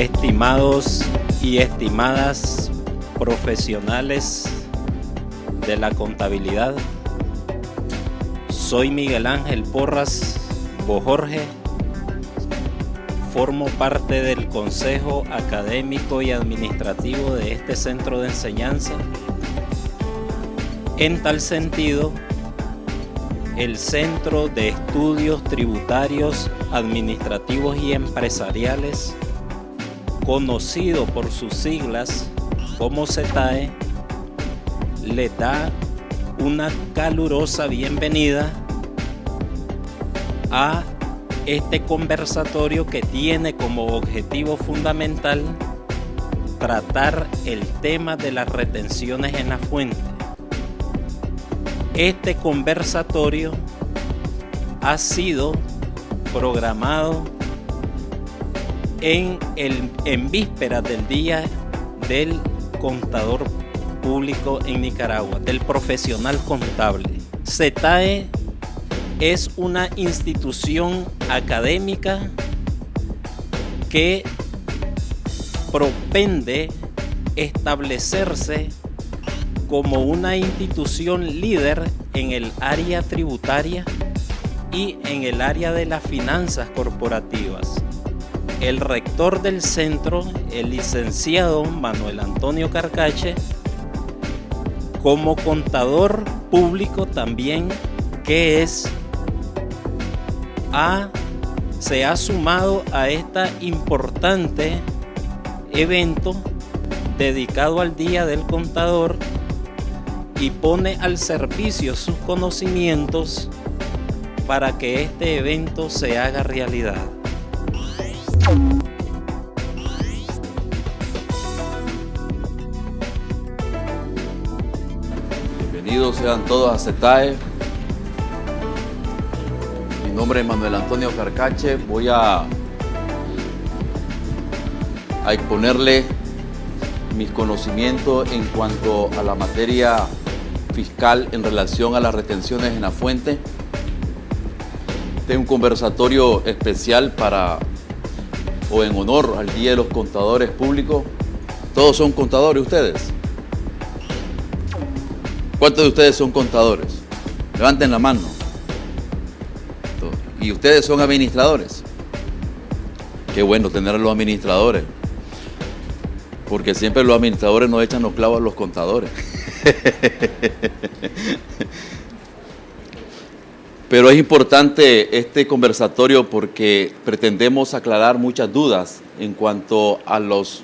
Estimados y estimadas profesionales de la contabilidad, soy Miguel Ángel Porras Bojorge, formo parte del Consejo Académico y Administrativo de este centro de enseñanza. En tal sentido, el Centro de Estudios Tributarios, Administrativos y Empresariales, conocido por sus siglas como CETAE, le da una calurosa bienvenida a este conversatorio que tiene como objetivo fundamental tratar el tema de las retenciones en la fuente. Este conversatorio ha sido programado en vísperas del Día del Contador Público en Nicaragua, del profesional contable. CETAE es una institución académica que propende establecerse como una institución líder en el área tributaria y en el área de las finanzas corporativas. El rector del centro, el licenciado Manuel Antonio Carcache, como contador público también, que se ha sumado a este importante evento dedicado al Día del Contador y pone al servicio sus conocimientos para que este evento se haga realidad. Bienvenidos sean todos a CETAE. Mi nombre es Manuel Antonio Carcache. Voy a exponerle mis conocimientos en cuanto a la materia fiscal en relación a las retenciones en la fuente. Tengo un conversatorio especial en honor al Día de los Contadores Públicos. ¿Todos son contadores ustedes? ¿Cuántos de ustedes son contadores? Levanten la mano. ¿Y ustedes son administradores? Qué bueno tener a los administradores, porque siempre los administradores nos echan los clavos a los contadores. Pero es importante este conversatorio porque pretendemos aclarar muchas dudas en cuanto a los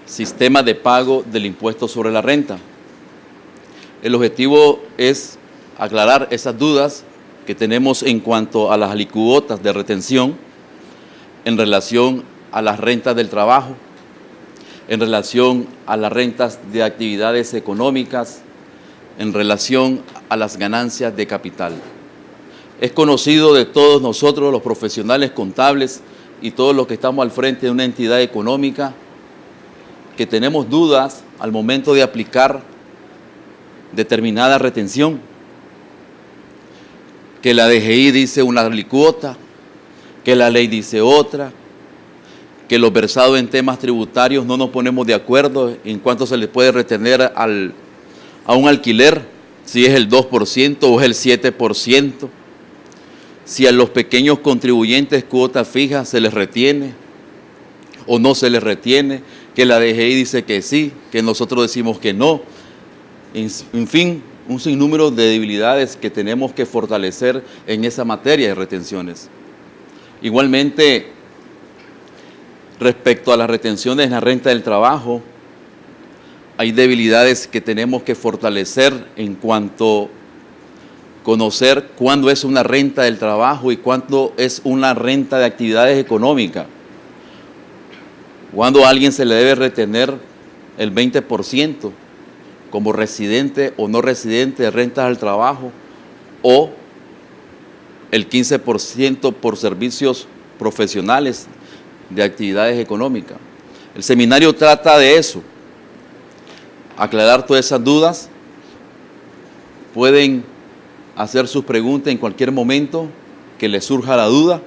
sistemas de pago del impuesto sobre la renta. El objetivo es aclarar esas dudas que tenemos en cuanto a las alícuotas de retención en relación a las rentas del trabajo, en relación a las rentas de actividades económicas, en relación a las ganancias de capital. Es conocido de todos nosotros, los profesionales contables y todos los que estamos al frente de una entidad económica, que tenemos dudas al momento de aplicar determinada retención, que la DGI dice una alícuota, que la ley dice otra, que los versados en temas tributarios no nos ponemos de acuerdo en cuánto se le puede retener a un alquiler, si es el 2% o es el 7%, si a los pequeños contribuyentes cuota fija se les retiene o no se les retiene, que la DGI dice que sí, que nosotros decimos que no. En fin, un sinnúmero de debilidades que tenemos que fortalecer en esa materia de retenciones. Igualmente, respecto a las retenciones en la renta del trabajo, hay debilidades que tenemos que fortalecer en cuanto a conocer cuándo es una renta del trabajo y cuándo es una renta de actividades económicas. Cuándo a alguien se le debe retener el 20% como residente o no residente de rentas al trabajo, o el 15% por servicios profesionales de actividades económicas. El seminario trata de eso, aclarar todas esas dudas. Pueden hacer sus preguntas en cualquier momento que les surja la duda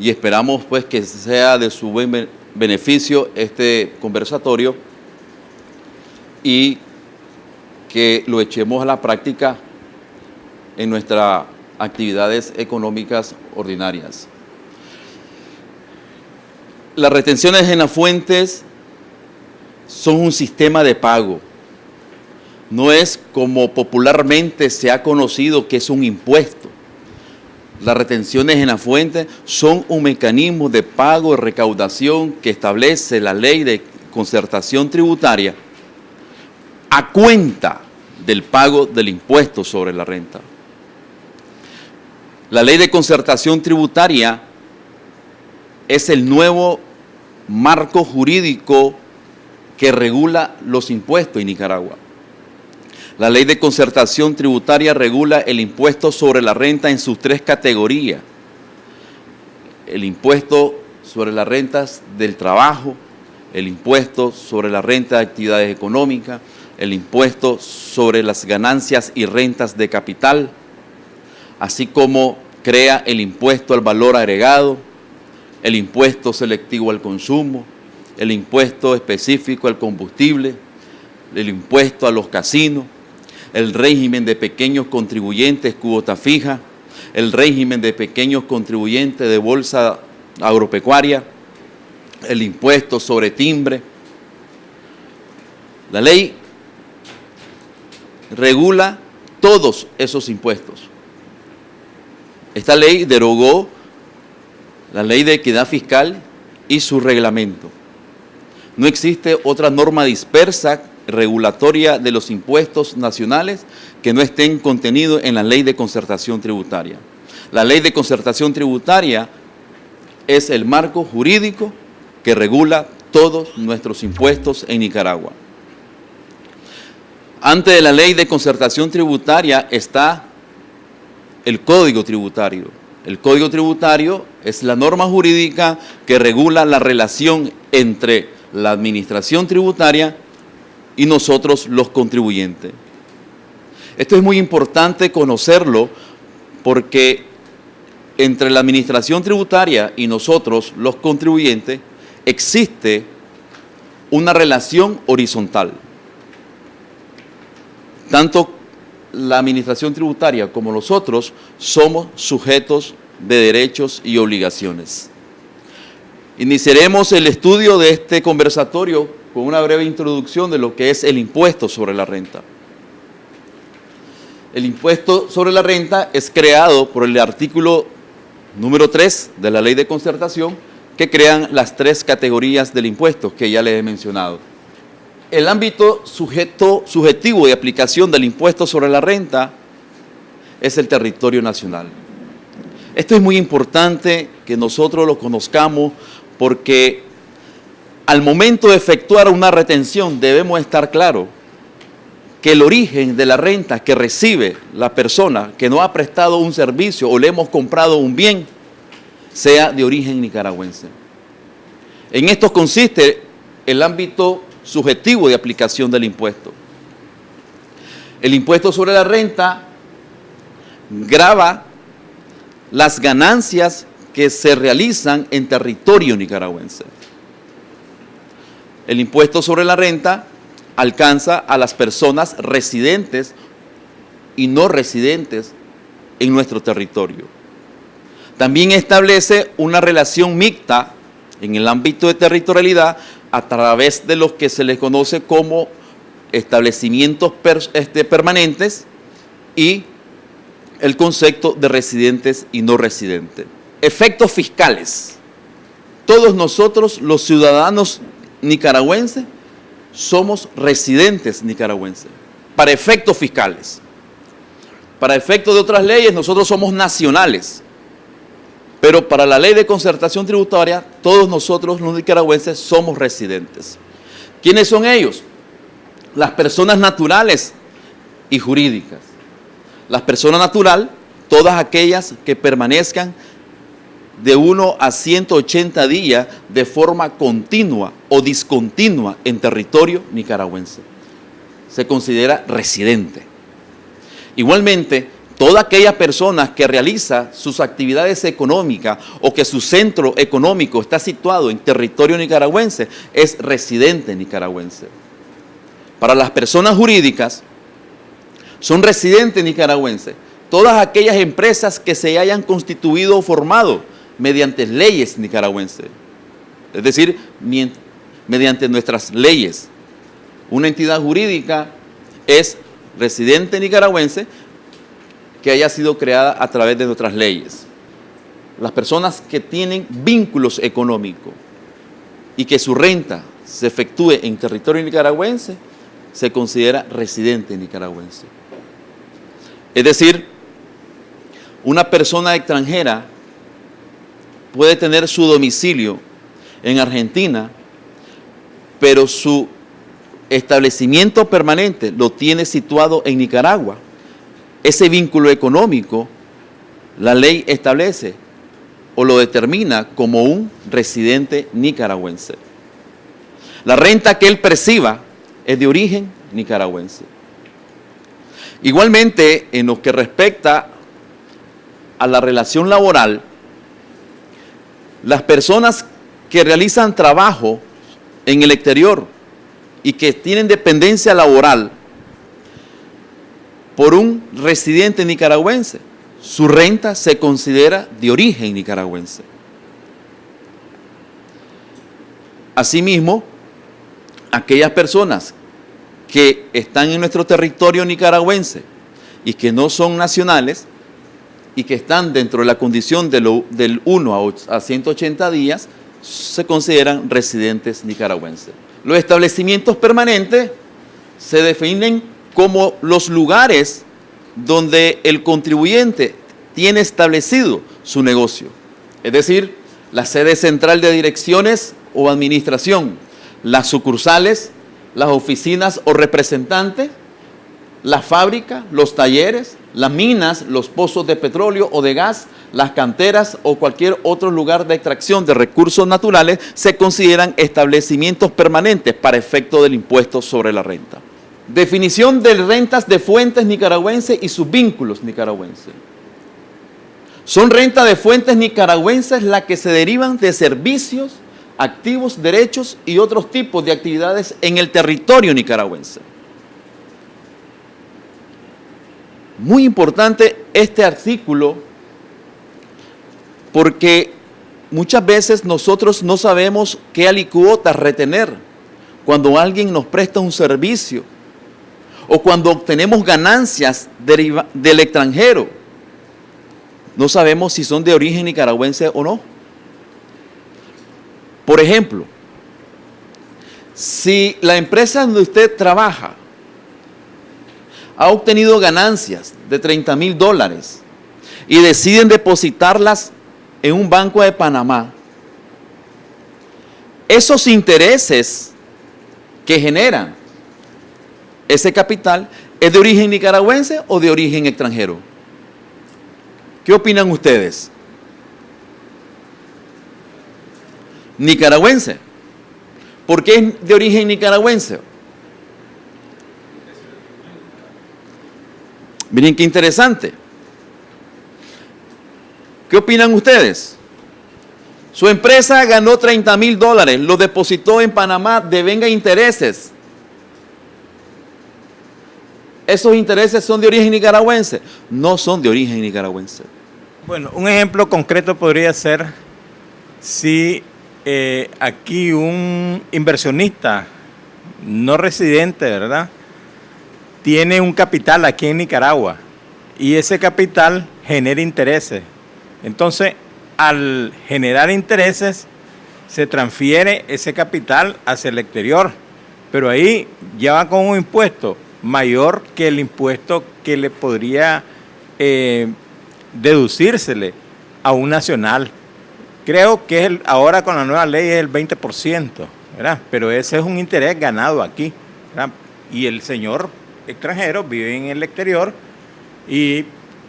y esperamos pues que sea de su beneficio este conversatorio y que lo echemos a la práctica en nuestras actividades económicas ordinarias. Las retenciones en las fuentes son un sistema de pago. No es como popularmente se ha conocido que es un impuesto. Las retenciones en la fuente son un mecanismo de pago y recaudación que establece la ley de concertación tributaria a cuenta del pago del impuesto sobre la renta. La ley de concertación tributaria es el nuevo marco jurídico que regula los impuestos en Nicaragua. La ley de concertación tributaria regula el impuesto sobre la renta en sus tres categorías. El impuesto sobre las rentas del trabajo, el impuesto sobre la renta de actividades económicas, el impuesto sobre las ganancias y rentas de capital, así como crea el impuesto al valor agregado, el impuesto selectivo al consumo, el impuesto específico al combustible, el impuesto a los casinos, el régimen de pequeños contribuyentes cuota fija, el régimen de pequeños contribuyentes de bolsa agropecuaria, el impuesto sobre timbre. La ley regula todos esos impuestos. Esta ley derogó la ley de equidad fiscal y su reglamento. No existe otra norma dispersa regulatoria de los impuestos nacionales que no estén contenidos en la ley de concertación tributaria. La ley de concertación tributaria es el marco jurídico que regula todos nuestros impuestos en Nicaragua. Antes de la ley de concertación tributaria está el Código Tributario. El Código Tributario es la norma jurídica que regula la relación entre la administración tributaria y nosotros los contribuyentes. Esto es muy importante conocerlo porque entre la administración tributaria y nosotros los contribuyentes existe una relación horizontal. Tanto la administración tributaria como nosotros somos sujetos de derechos y obligaciones. Iniciaremos el estudio de este conversatorio con una breve introducción de lo que es el impuesto sobre la renta. El impuesto sobre la renta es creado por el artículo número 3 de la Ley de Concertación, que crean las tres categorías del impuesto que ya les he mencionado. El ámbito subjetivo de aplicación del impuesto sobre la renta es el territorio nacional. Esto es muy importante que nosotros lo conozcamos porque al momento de efectuar una retención debemos estar claros que el origen de la renta que recibe la persona que nos ha prestado un servicio o le hemos comprado un bien sea de origen nicaragüense. En esto consiste el ámbito subjetivo de aplicación del impuesto. El impuesto sobre la renta grava las ganancias que se realizan en territorio nicaragüense. El impuesto sobre la renta alcanza a las personas residentes y no residentes en nuestro territorio. También establece una relación mixta en el ámbito de territorialidad a través de lo que se les conoce como establecimientos permanentes y el concepto de residentes y no residentes. Efectos fiscales. Todos nosotros, los ciudadanos nicaragüenses, somos residentes nicaragüenses para efectos fiscales. Para efectos de otras leyes, nosotros somos nacionales. Pero para la ley de concertación tributaria, todos nosotros los nicaragüenses somos residentes. ¿Quiénes son ellos? Las personas naturales y jurídicas. Las personas naturales, todas aquellas que permanezcan de 1 a 180 días de forma continua o discontinua en territorio nicaragüense. Se considera residente. Igualmente, toda aquella persona que realiza sus actividades económicas o que su centro económico está situado en territorio nicaragüense es residente nicaragüense. Para las personas jurídicas son residentes nicaragüenses todas aquellas empresas que se hayan constituido o formado mediante leyes nicaragüenses, es decir, mediante nuestras leyes. Una entidad jurídica es residente nicaragüense que haya sido creada a través de nuestras leyes. Las personas que tienen vínculos económicos y que su renta se efectúe en territorio nicaragüense se considera residente nicaragüense. Es decir, una persona extranjera puede tener su domicilio en Argentina, pero su establecimiento permanente lo tiene situado en Nicaragua. Ese vínculo económico, la ley establece o lo determina como un residente nicaragüense. La renta que él perciba es de origen nicaragüense. Igualmente, en lo que respecta a la relación laboral, las personas que realizan trabajo en el exterior y que tienen dependencia laboral por un residente nicaragüense, su renta se considera de origen nicaragüense. Asimismo, aquellas personas que están en nuestro territorio nicaragüense y que no son nacionales y que están dentro de la condición del 1 a 180 días, se consideran residentes nicaragüenses. Los establecimientos permanentes se definen como los lugares donde el contribuyente tiene establecido su negocio, es decir, la sede central de direcciones o administración, las sucursales, las oficinas o representantes, la fábrica, los talleres, las minas, los pozos de petróleo o de gas, las canteras o cualquier otro lugar de extracción de recursos naturales se consideran establecimientos permanentes para efecto del impuesto sobre la renta. Definición de rentas de fuentes nicaragüenses y sus vínculos nicaragüenses. Son rentas de fuentes nicaragüenses las que se derivan de servicios, activos, derechos y otros tipos de actividades en el territorio nicaragüense. Muy importante este artículo porque muchas veces nosotros no sabemos qué alicuotas retener cuando alguien nos presta un servicio o cuando obtenemos ganancias del extranjero. No sabemos si son de origen nicaragüense o no. Por ejemplo, si la empresa donde usted trabaja ha obtenido ganancias de $30,000 y deciden depositarlas en un banco de Panamá, esos intereses que generan ese capital, ¿es de origen nicaragüense o de origen extranjero? ¿Qué opinan ustedes? Nicaragüense. ¿Por qué es de origen nicaragüense? Miren qué interesante. ¿Qué opinan ustedes? Su empresa ganó $30,000, lo depositó en Panamá, devenga intereses. ¿Esos intereses son de origen nicaragüense? No son de origen nicaragüense. Bueno, un ejemplo concreto podría ser si aquí un inversionista no residente, ¿verdad?, tiene un capital aquí en Nicaragua y ese capital genera intereses. Entonces, al generar intereses, se transfiere ese capital hacia el exterior, pero ahí ya va con un impuesto mayor que el impuesto que le podría deducírsele a un nacional. Creo que ahora con la nueva ley es el 20%, ¿verdad? Pero ese es un interés ganado aquí, ¿verdad? Y el señor extranjero vive en el exterior y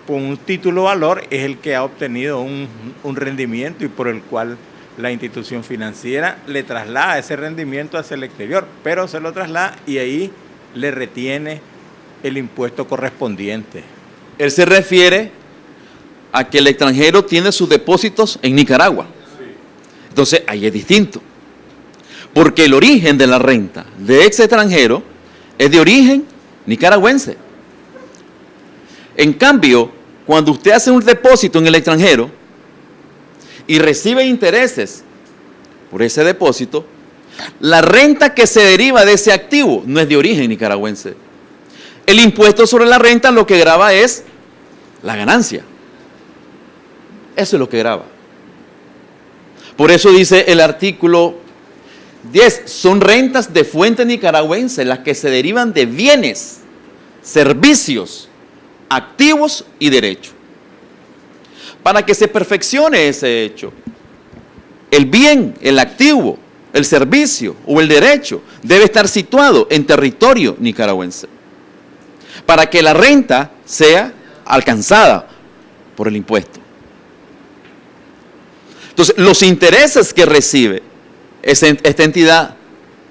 con un título valor es el que ha obtenido un rendimiento y por el cual la institución financiera le traslada ese rendimiento hacia el exterior, pero se lo traslada y ahí le retiene el impuesto correspondiente. Él se refiere a que el extranjero tiene sus depósitos en Nicaragua. Entonces, ahí es distinto. Porque el origen de la renta de ex extranjero es de origen nicaragüense. En cambio, cuando usted hace un depósito en el extranjero y recibe intereses por ese depósito, la renta que se deriva de ese activo no es de origen nicaragüense. El impuesto sobre la renta lo que grava es la ganancia. Eso es lo que grava. Por eso dice el artículo 10, son rentas de fuente nicaragüense las que se derivan de bienes, servicios, activos y derechos. Para que se perfeccione ese hecho, el bien, el activo, el servicio o el derecho debe estar situado en territorio nicaragüense para que la renta sea alcanzada por el impuesto. Entonces, los intereses que recibe esta entidad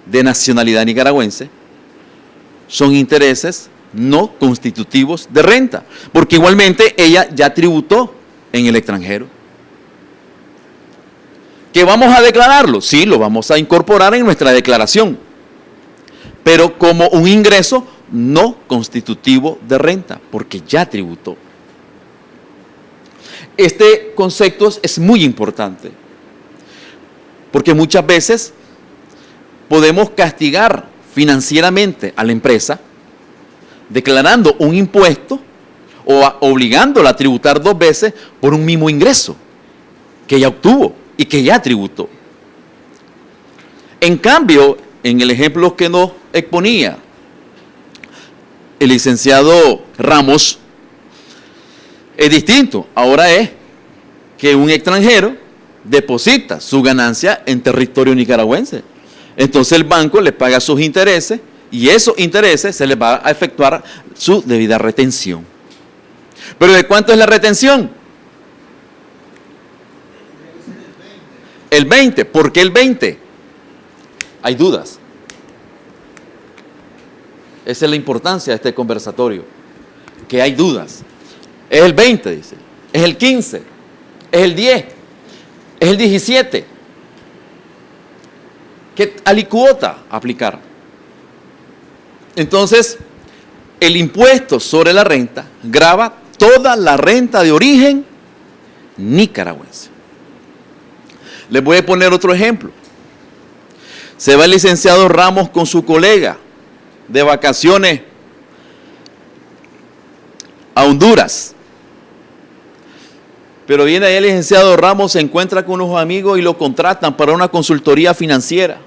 de nacionalidad nicaragüense son intereses no constitutivos de renta, porque igualmente ella ya tributó en el extranjero. ¿Que vamos a declararlo? Sí, lo vamos a incorporar en nuestra declaración, pero como un ingreso no constitutivo de renta, porque ya tributó. Este concepto es muy importante, porque muchas veces podemos castigar financieramente a la empresa declarando un impuesto o obligándola a tributar 2 veces por un mismo ingreso que ella obtuvo y que ya tributó. En cambio, en el ejemplo que nos exponía el licenciado Ramos, es distinto. Ahora es que un extranjero deposita su ganancia en territorio nicaragüense. Entonces el banco le paga sus intereses y esos intereses se les va a efectuar su debida retención. ¿Pero de cuánto es la retención? El 20. ¿Por qué el 20? Hay dudas. Esa es la importancia de este conversatorio, que hay dudas. Es el 20, dice. Es el 15. Es el 10. Es el 17. ¿Qué alicuota aplicar? Entonces, el impuesto sobre la renta grava toda la renta de origen nicaragüense. Les voy a poner otro ejemplo. Se va el licenciado Ramos con su colega de vacaciones a Honduras. Pero viene ahí el licenciado Ramos, se encuentra con unos amigos y lo contratan para una consultoría financiera.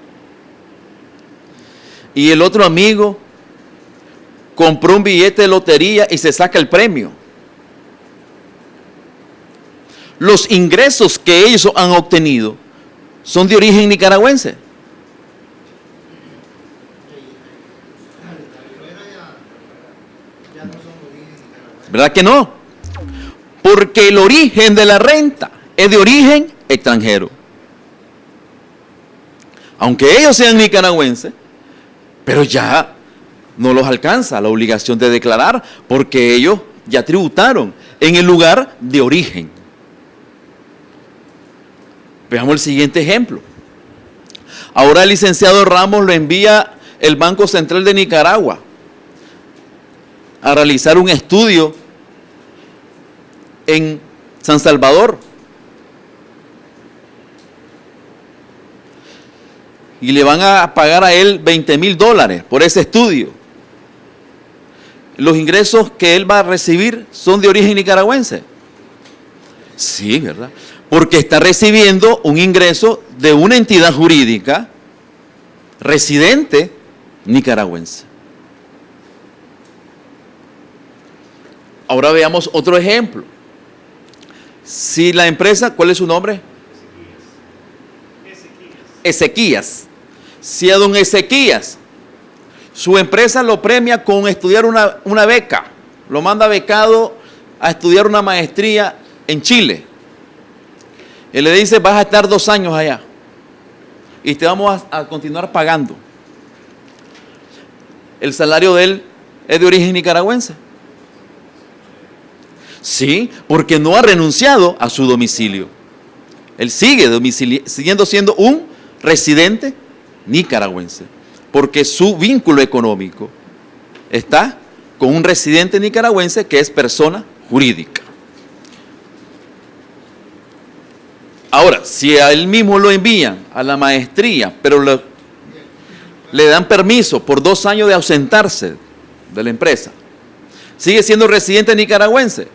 Y el otro amigo compró un billete de lotería y se saca el premio. Los ingresos que ellos han obtenido son de origen nicaragüense. ¿Verdad que no? Porque el origen de la renta es de origen extranjero. Aunque ellos sean nicaragüenses, pero ya no los alcanza la obligación de declarar porque ellos ya tributaron en el lugar de origen. Veamos el siguiente ejemplo. Ahora el licenciado Ramos lo envía el Banco Central de Nicaragua a realizar un estudio en San Salvador. Y le van a pagar a él $20,000 por ese estudio. ¿Los ingresos que él va a recibir son de origen nicaragüense? Sí, ¿verdad? Porque está recibiendo un ingreso de una entidad jurídica residente nicaragüense. Ahora veamos otro ejemplo. Si la empresa, ¿cuál es su nombre? Ezequías. Si a don Ezequías, su empresa lo premia con estudiar una beca, lo manda becado a estudiar una maestría en Chile. Él le dice, vas a estar 2 años allá y te vamos a continuar pagando. El salario de él es de origen nicaragüense. Sí, porque no ha renunciado a su domicilio. Él sigue siguiendo siendo un residente nicaragüense, porque su vínculo económico está con un residente nicaragüense que es persona jurídica. Ahora, si a él mismo lo envían a la maestría, pero le dan permiso por 2 años de ausentarse de la empresa, ¿sigue siendo residente nicaragüense?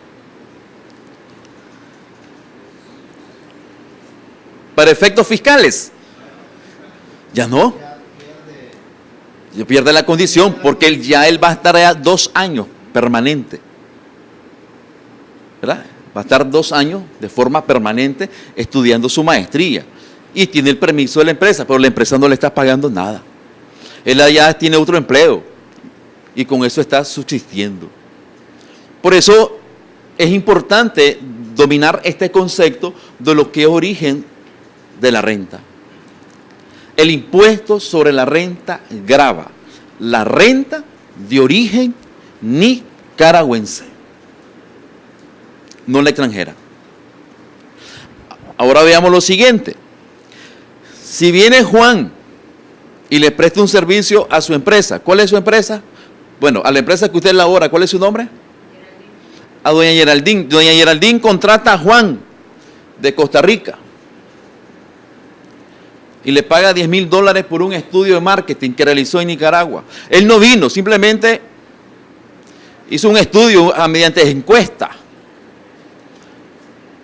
Para efectos fiscales, ya no. Pierde la condición porque él va a estar allá 2 años permanente. ¿Verdad? Va a estar 2 años de forma permanente estudiando su maestría. Y tiene el permiso de la empresa, pero la empresa no le está pagando nada. Él allá tiene otro empleo y con eso está subsistiendo. Por eso es importante dominar este concepto de lo que es origen de la renta. El impuesto sobre la renta grava la renta de origen nicaragüense, no la extranjera. Ahora veamos lo siguiente. Si viene Juan y le presta un servicio a su empresa, ¿cuál es su empresa? Bueno, a la empresa que usted labora, ¿cuál es su nombre? A doña Geraldine. Doña Geraldine contrata a Juan de Costa Rica y le paga $10,000 por un estudio de marketing que realizó en Nicaragua. Él no vino, simplemente hizo un estudio mediante encuesta.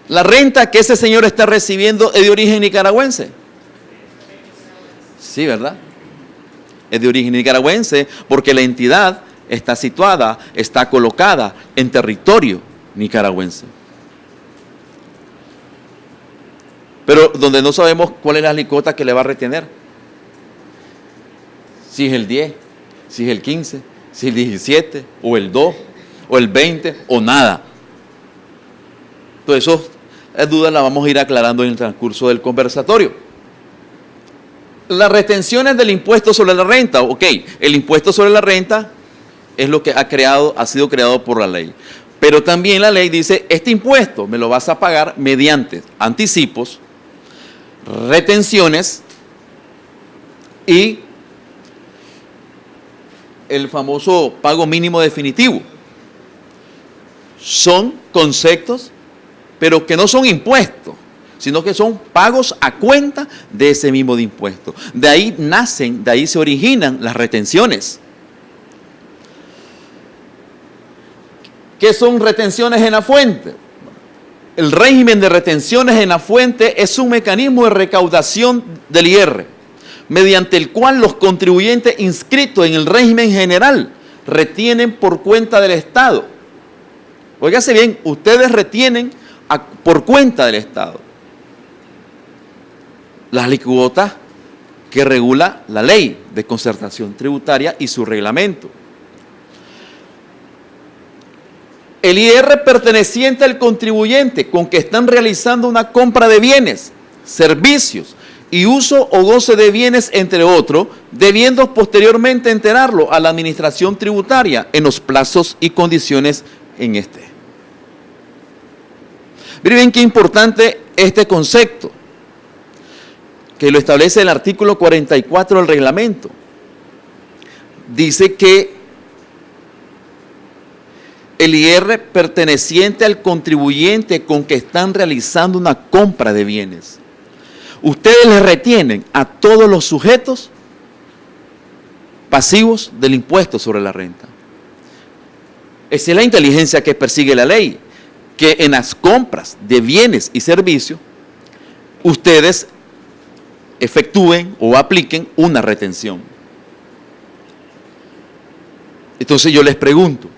La renta que ese señor está recibiendo es de origen nicaragüense. Sí, ¿verdad? Es de origen nicaragüense porque la entidad está situada, está colocada en territorio nicaragüense. Pero donde no sabemos cuál es la alícuota que le va a retener. Si es el 10, si es el 15, si es el 17, o el 2, o el 20, o nada. Entonces, esas dudas las vamos a ir aclarando en el transcurso del conversatorio. Las retenciones del impuesto sobre la renta. Ok, el impuesto sobre la renta es lo que ha sido creado por la ley. Pero también la ley dice, este impuesto me lo vas a pagar mediante anticipos, retenciones y el famoso pago mínimo definitivo. Son conceptos, pero que no son impuestos, sino que son pagos a cuenta de ese mismo de impuesto. De ahí nacen, de ahí se originan las retenciones. ¿Qué son retenciones en la fuente? El régimen de retenciones en la fuente es un mecanismo de recaudación del IR, mediante el cual los contribuyentes inscritos en el régimen general retienen por cuenta del Estado. Óigase bien, ustedes retienen por cuenta del Estado las alícuotas que regula la ley de concertación tributaria y su reglamento. El IR perteneciente al contribuyente con que están realizando una compra de bienes, servicios y uso o goce de bienes, entre otros, debiendo posteriormente enterarlo a la administración tributaria en los plazos y condiciones en este. Miren qué importante este concepto, que lo establece el artículo 44 del reglamento. Dice que el IR perteneciente al contribuyente con que están realizando una compra de bienes. Ustedes le retienen a todos los sujetos pasivos del impuesto sobre la renta. Esa es la inteligencia que persigue la ley, que en las compras de bienes y servicios ustedes efectúen o apliquen una retención. Entonces yo les pregunto,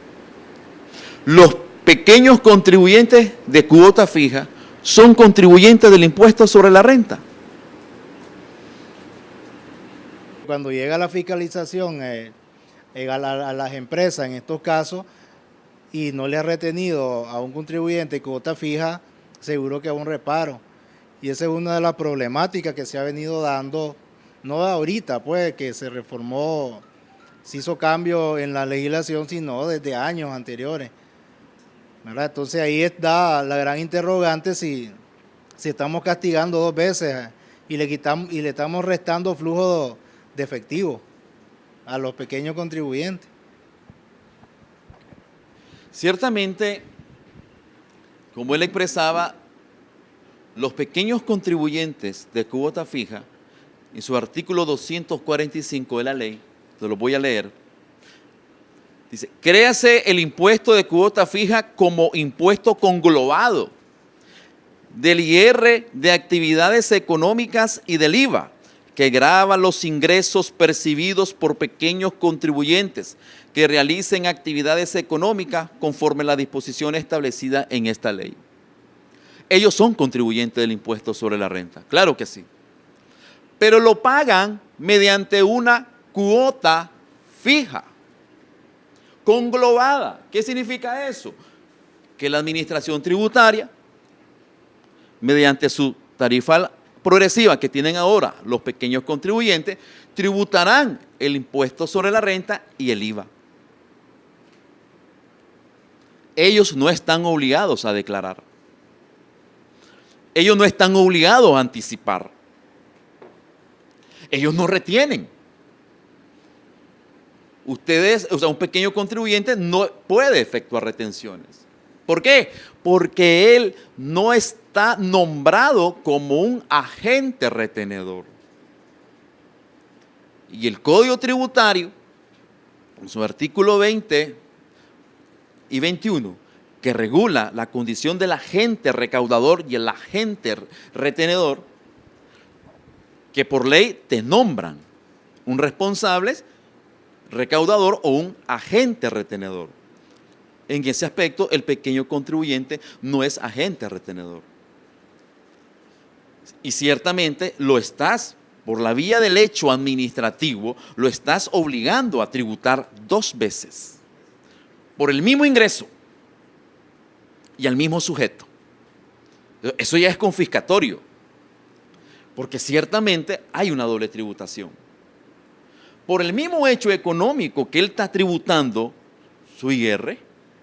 ¿los pequeños contribuyentes de cuota fija son contribuyentes del impuesto sobre la renta? Cuando llega la fiscalización a las empresas, en estos casos, y no le ha retenido a un contribuyente cuota fija, seguro que es un reparo. Y esa es una de las problemáticas que se ha venido dando, no ahorita, pues, que se reformó, se hizo cambio en la legislación, sino desde años anteriores. ¿verdad? Entonces ahí está la gran interrogante si estamos castigando 2 veces y le estamos restando flujo de efectivo a los pequeños contribuyentes. Ciertamente, como él expresaba, los pequeños contribuyentes de cuota fija, en su artículo 245 de la ley, te lo voy a leer, dice, créase el impuesto de cuota fija como impuesto conglobado del IR de actividades económicas y del IVA, que grava los ingresos percibidos por pequeños contribuyentes que realicen actividades económicas conforme a la disposición establecida en esta ley. Ellos son contribuyentes del impuesto sobre la renta, claro que sí, pero lo pagan mediante una cuota fija, conglobada. ¿Qué significa eso? Que la administración tributaria, mediante su tarifa progresiva que tienen ahora los pequeños contribuyentes, tributarán el impuesto sobre la renta y el IVA. Ellos no están obligados a declarar. Ellos no están obligados a anticipar. Ellos no retienen. Ustedes, o sea, un pequeño contribuyente no puede efectuar retenciones. ¿Por qué? Porque él no está nombrado como un agente retenedor. Y el Código Tributario, en su artículo 20 y 21, que regula la condición del agente recaudador y el agente retenedor, que por ley te nombran un responsable recaudador o un agente retenedor. En ese aspecto, el pequeño contribuyente no es agente retenedor. Y ciertamente lo estás, por la vía del hecho administrativo, lo estás obligando a tributar 2 veces, por el mismo ingreso y al mismo sujeto. Eso ya es confiscatorio, porque ciertamente hay una doble tributación. Por el mismo hecho económico que él está tributando su IR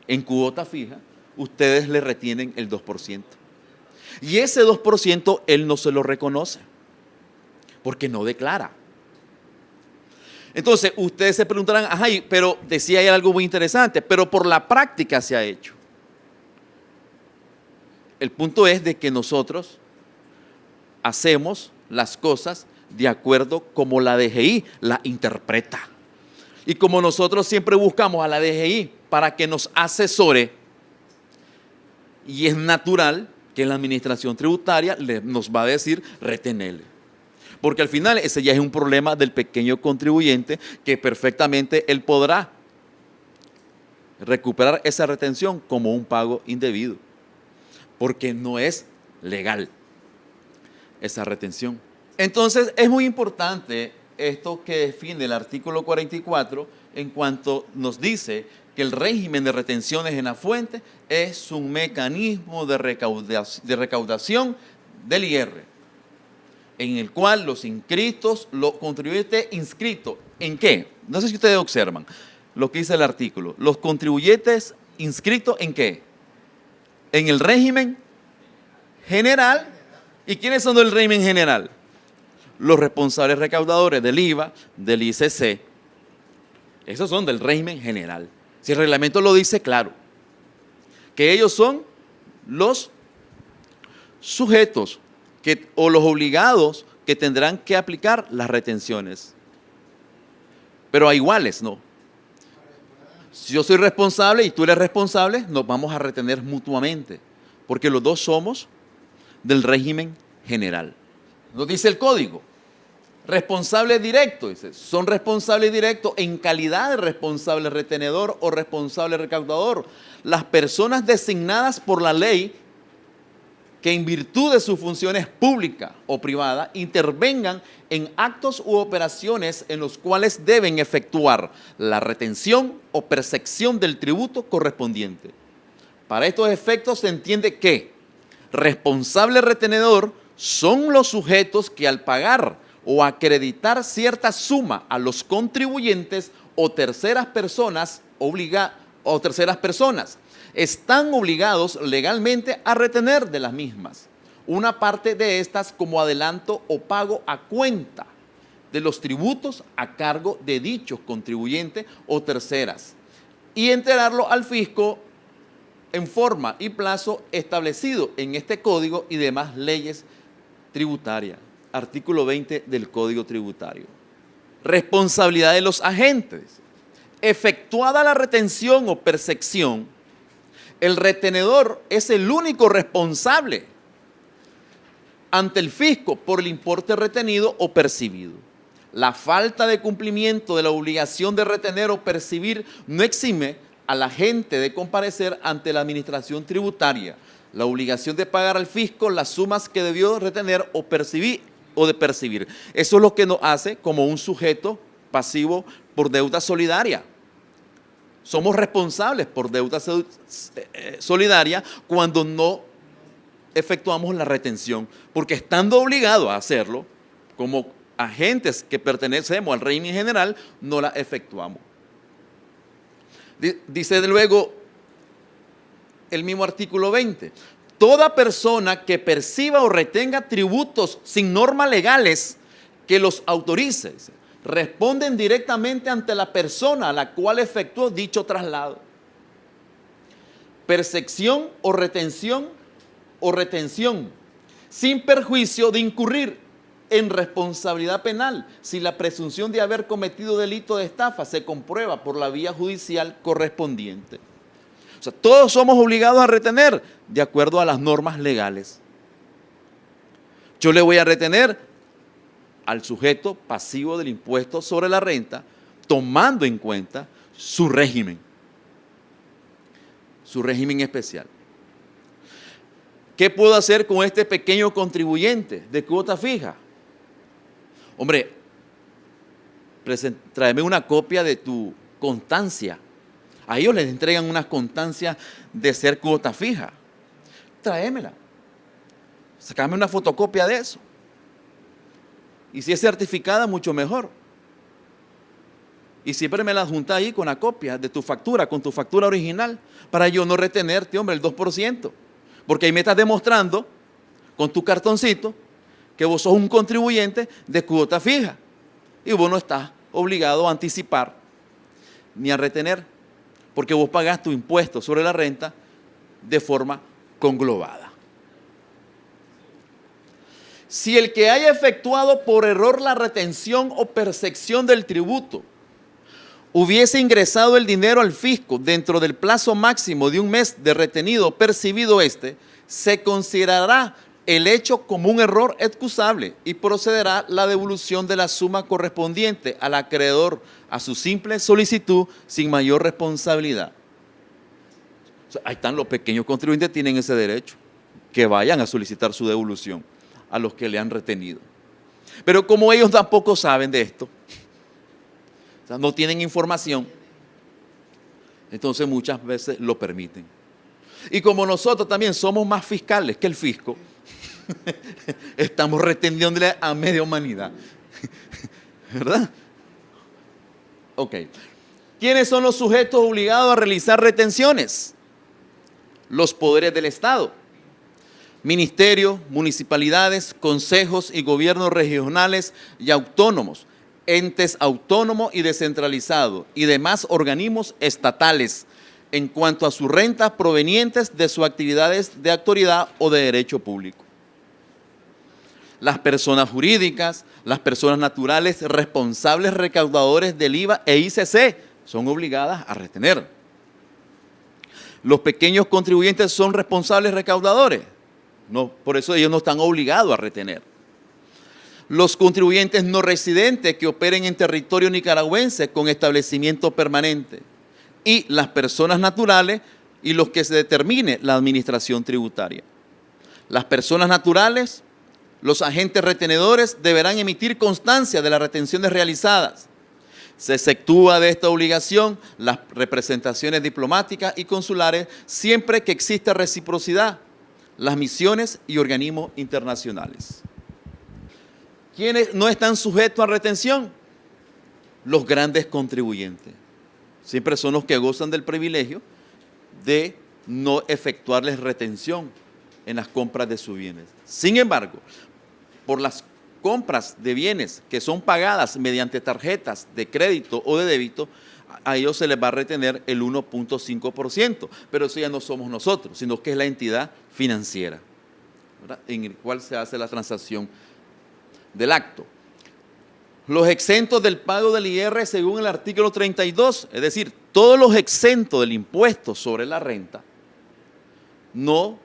en cuota fija, ustedes le retienen el 2%. Y ese 2% él no se lo reconoce, porque no declara. Entonces, ustedes se preguntarán, ajá, pero decía ahí algo muy interesante, pero por la práctica se ha hecho. El punto es de que nosotros hacemos las cosas de acuerdo como la DGI la interpreta. Y como nosotros siempre buscamos a la DGI para que nos asesore, y es natural que la administración tributaria nos va a decir retenerle. Porque al final ese ya es un problema del pequeño contribuyente que perfectamente él podrá recuperar esa retención como un pago indebido, porque no es legal esa retención. Entonces es muy importante esto que define el artículo 44 en cuanto nos dice que el régimen de retenciones en la fuente es un mecanismo de recaudación del IR, en el cual los inscritos, los contribuyentes inscritos, ¿en qué? No sé si ustedes observan lo que dice el artículo. Los contribuyentes inscritos, ¿en qué? En el régimen general. ¿Y quiénes son del régimen general? Los responsables recaudadores del IVA, del ICC. Esos son del régimen general. Si el reglamento lo dice, claro, que ellos son los sujetos o los obligados que tendrán que aplicar las retenciones. Pero a iguales, no. Si yo soy responsable y tú eres responsable, nos vamos a retener mutuamente, porque los dos somos del régimen general. Nos dice el código, responsable directo, dice, son responsables directos en calidad de responsable retenedor o responsable recaudador las personas designadas por la ley que en virtud de sus funciones públicas o privadas intervengan en actos u operaciones en los cuales deben efectuar la retención o percepción del tributo correspondiente. Para estos efectos se entiende que responsable retenedor son los sujetos que al pagar o acreditar cierta suma a los contribuyentes o terceras personas están obligados legalmente a retener de las mismas una parte de estas como adelanto o pago a cuenta de los tributos a cargo de dichos contribuyentes o terceras y entregarlo al fisco en forma y plazo establecido en este código y demás leyes tributarias. Artículo 20 del Código Tributario. Responsabilidad de los agentes. Efectuada la retención o percepción, el retenedor es el único responsable ante el fisco por el importe retenido o percibido. La falta de cumplimiento de la obligación de retener o percibir no exime al agente de comparecer ante la administración tributaria la obligación de pagar al fisco las sumas que debió retener o percibir o de percibir. Eso es lo que nos hace como un sujeto pasivo por deuda solidaria. Somos responsables por deuda solidaria cuando no efectuamos la retención, porque estando obligados a hacerlo, como agentes que pertenecemos al régimen general, no la efectuamos. Dice luego el mismo artículo 20, toda persona que perciba o retenga tributos sin normas legales que los autorice, responden directamente ante la persona a la cual efectuó dicho traslado. Percepción o retención, sin perjuicio de incurrir en responsabilidad penal si la presunción de haber cometido delito de estafa se comprueba por la vía judicial correspondiente. O sea, todos somos obligados a retener de acuerdo a las normas legales. Yo le voy a retener al sujeto pasivo del impuesto sobre la renta, tomando en cuenta su régimen especial. ¿Qué puedo hacer con este pequeño contribuyente de cuota fija? Hombre, tráeme una copia de tu constancia. A ellos les entregan una constancia de ser cuota fija. Tráemela. Sácame una fotocopia de eso. Y si es certificada, mucho mejor. Y siempre me la adjunta ahí con la copia de tu factura, con tu factura original, para yo no retenerte, hombre, el 2%. Porque ahí me estás demostrando, con tu cartoncito, que vos sos un contribuyente de cuota fija. Y vos no estás obligado a anticipar ni a retener, porque vos pagás tu impuesto sobre la renta de forma conglobada. Si el que haya efectuado por error la retención o percepción del tributo hubiese ingresado el dinero al fisco dentro del plazo máximo de un mes de retenido o percibido se considerará el hecho como un error excusable y procederá la devolución de la suma correspondiente al acreedor a su simple solicitud sin mayor responsabilidad. O sea, ahí están, los pequeños contribuyentes tienen ese derecho, que vayan a solicitar su devolución a los que le han retenido. Pero como ellos tampoco saben de esto, o sea, no tienen información, entonces muchas veces lo permiten. Y como nosotros también somos más fiscales que el fisco, estamos reteniéndole a media humanidad. ¿Verdad? Ok. ¿Quiénes son los sujetos obligados a realizar retenciones? Los poderes del Estado. Ministerios, municipalidades, consejos y gobiernos regionales y autónomos, entes autónomos y descentralizados y demás organismos estatales en cuanto a sus rentas provenientes de sus actividades de autoridad o de derecho público. Las personas jurídicas, las personas naturales responsables recaudadores del IVA e ICC son obligadas a retener. Los pequeños contribuyentes son responsables recaudadores. No, por eso ellos no están obligados a retener. Los contribuyentes no residentes que operen en territorio nicaragüense con establecimiento permanente y las personas naturales y los que se determine la administración tributaria. Las personas naturales, los agentes retenedores deberán emitir constancia de las retenciones realizadas. Se exceptúa de esta obligación las representaciones diplomáticas y consulares siempre que exista reciprocidad, las misiones y organismos internacionales. ¿Quiénes no están sujetos a retención? Los grandes contribuyentes. Siempre son los que gozan del privilegio de no efectuarles retención en las compras de sus bienes. Sin embargo, por las compras de bienes que son pagadas mediante tarjetas de crédito o de débito, a ellos se les va a retener el 1.5%, pero eso ya no somos nosotros, sino que es la entidad financiera, ¿verdad?, en el cual se hace la transacción del acto. Los exentos del pago del IR según el artículo 32, es decir, todos los exentos del impuesto sobre la renta no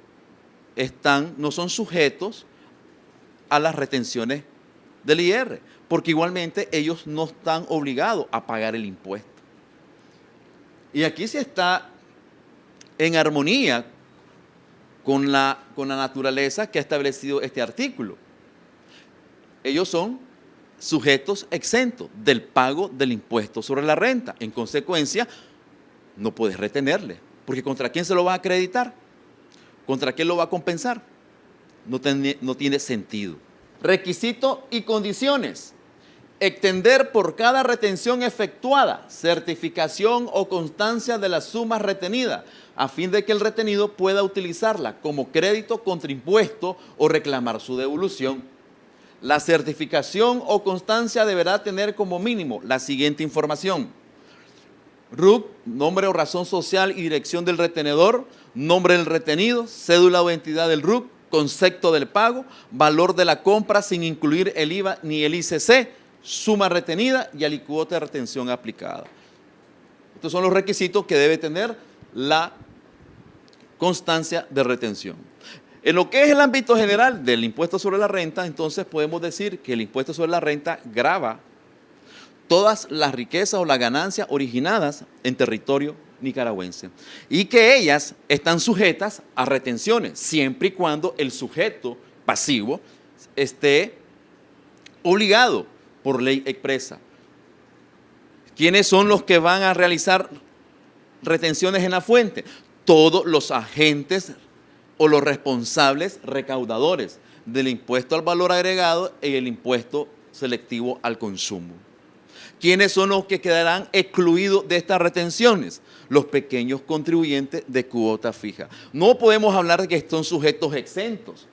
son sujetos a las retenciones del IR, porque igualmente ellos no están obligados a pagar el impuesto. Y aquí se está en armonía con la naturaleza que ha establecido este artículo. Ellos son sujetos exentos del pago del impuesto sobre la renta. En consecuencia, no puedes retenerle, porque ¿contra quién se lo va a acreditar? ¿Contra quién lo va a compensar? No tiene sentido. Requisitos y condiciones. Extender por cada retención efectuada certificación o constancia de las sumas retenidas, a fin de que el retenido pueda utilizarla como crédito contra impuesto o reclamar su devolución. La certificación o constancia deberá tener como mínimo la siguiente información: RUC, nombre o razón social y dirección del retenedor, nombre del retenido, cédula o entidad del RUC, concepto del pago, valor de la compra sin incluir el IVA ni el ICC, suma retenida y alicuota de retención aplicada. Estos son los requisitos que debe tener la constancia de retención. En lo que es el ámbito general del impuesto sobre la renta, entonces podemos decir que el impuesto sobre la renta grava todas las riquezas o las ganancias originadas en territorio nicaragüense y que ellas están sujetas a retenciones siempre y cuando el sujeto pasivo esté obligado por ley expresa. ¿Quiénes son los que van a realizar retenciones en la fuente? Todos los agentes o los responsables recaudadores del impuesto al valor agregado y el impuesto selectivo al consumo. ¿Quiénes son los que quedarán excluidos de estas retenciones? Los pequeños contribuyentes de cuota fija. No podemos hablar de que son sujetos exentos,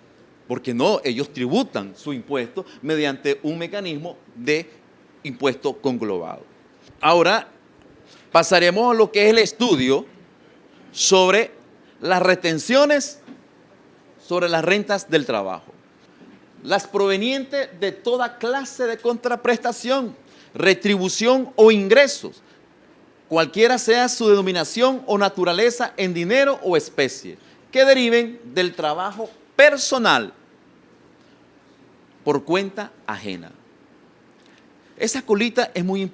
porque no, ellos tributan su impuesto mediante un mecanismo de impuesto conglobado. Ahora pasaremos a lo que es el estudio sobre las retenciones sobre las rentas del trabajo. Las provenientes de toda clase de contraprestación, retribución o ingresos, cualquiera sea su denominación o naturaleza en dinero o especie, que deriven del trabajo personal por cuenta ajena. Esa colita es muy importante.